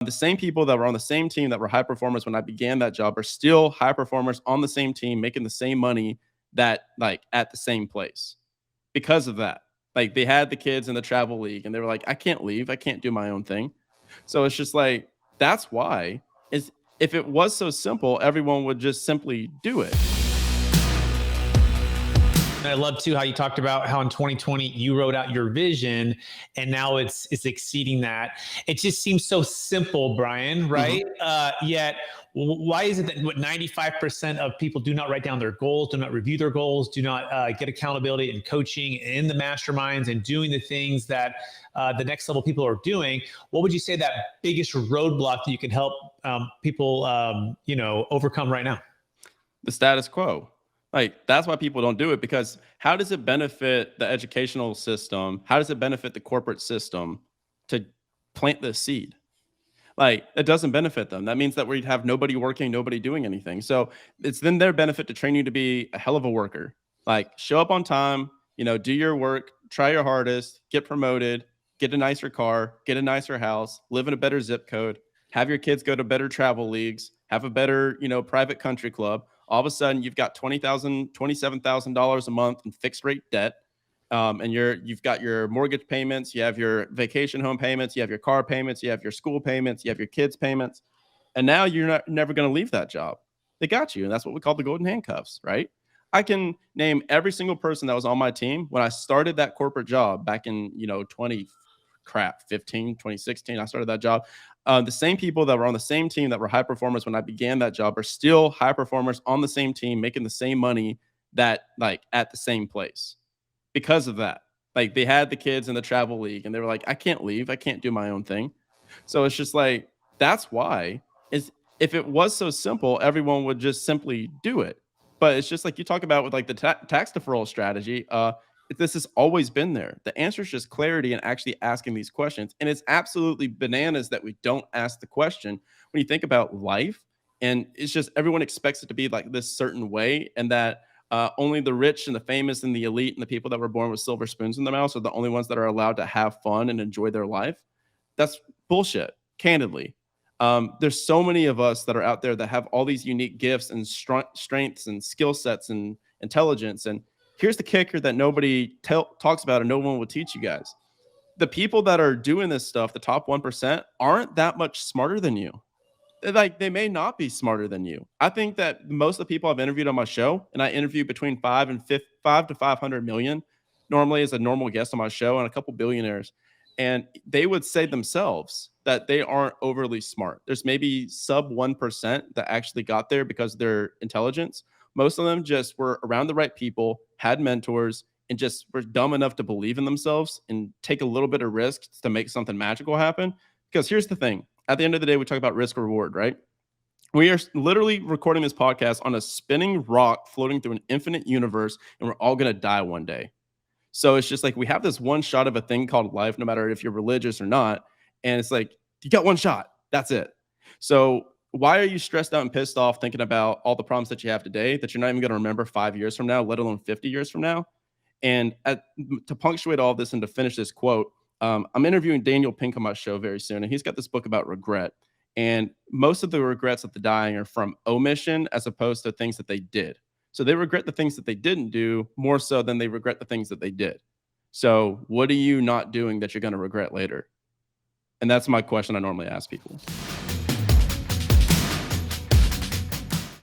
The same people that were on the same team that were high performers when I began that job are still high performers on the same team, making the same money that like at the same place because of that. Like they had the kids in the travel league and they were like, I can't leave. I can't do my own thing. So it's just like, that's why is if it was so simple, everyone would just simply do it. And I love too how you talked about how in 2020 you wrote out your vision and now it's exceeding that. It just seems so simple, Brian, right? Yet why is it that 95% of people do not write down their goals, do not review their goals, do not get accountability and coaching in the masterminds and doing the things that the next level people are doing? What would you say that biggest roadblock that you can help people overcome right now? The status quo. Like, that's why people don't do it, because how does it benefit the educational system? How does it benefit the corporate system to plant the seed? Like, it doesn't benefit them. That means that we'd have nobody working, nobody doing anything. So it's then their benefit to train you to be a hell of a worker. Like, show up on time, do your work, try your hardest, get promoted, get a nicer car, get a nicer house, live in a better zip code, have your kids go to better travel leagues, have a better, private country club. All of a sudden you've got $27,000 a month in fixed rate debt. And you've got your mortgage payments, you have your vacation home payments, you have your car payments, you have your school payments, you have your kids payments. And now you're never going to leave that job. They got you. And that's what we call the golden handcuffs, right? I can name every single person that was on my team when I started that corporate job back in, 2016, I started that job. The same people that were on the same team that were high performers when I began that job are still high performers on the same team, making the same money that like at the same place because of that. Like they had the kids in the travel league and they were like, I can't leave. I can't do my own thing. So it's just like, that's why is if it was so simple, everyone would just simply do it. But it's just like you talk about with like the tax deferral strategy. This has always been there. The answer is just clarity and actually asking these questions. And it's absolutely bananas that we don't ask the question when you think about life. And it's just everyone expects it to be like this certain way, and that only the rich and the famous and the elite and the people that were born with silver spoons in their mouths are the only ones that are allowed to have fun and enjoy their life. That's bullshit, candidly. There's so many of us that are out there that have all these unique gifts and strengths and skill sets and intelligence. And here's the kicker that nobody talks about and no one will teach you guys. The people that are doing this stuff, the top 1%, aren't that much smarter than you. They may not be smarter than you. I think that most of the people I've interviewed on my show, and I interview between 5 to 500 million normally as a normal guest on my show, and a couple billionaires. And they would say themselves that they aren't overly smart. There's maybe sub 1% that actually got there because of their intelligence. Most of them just were around the right people, had mentors, and just were dumb enough to believe in themselves and take a little bit of risk to make something magical happen. Because here's the thing. At the end of the day, we talk about risk reward, right? We are literally recording this podcast on a spinning rock floating through an infinite universe, and we're all going to die one day. So it's just like we have this one shot of a thing called life, no matter if you're religious or not. And it's like, you got one shot. That's it. So why are you stressed out and pissed off thinking about all the problems that you have today that you're not even going to remember 5 years from now, let alone 50 years from now? And to punctuate all this and to finish this quote, I'm interviewing Daniel Pink on my show very soon, and he's got this book about regret. And most of the regrets of the dying are from omission as opposed to things that they did. So they regret the things that they didn't do more so than they regret the things that they did. So what are you not doing that you're going to regret later? And that's my question I normally ask people.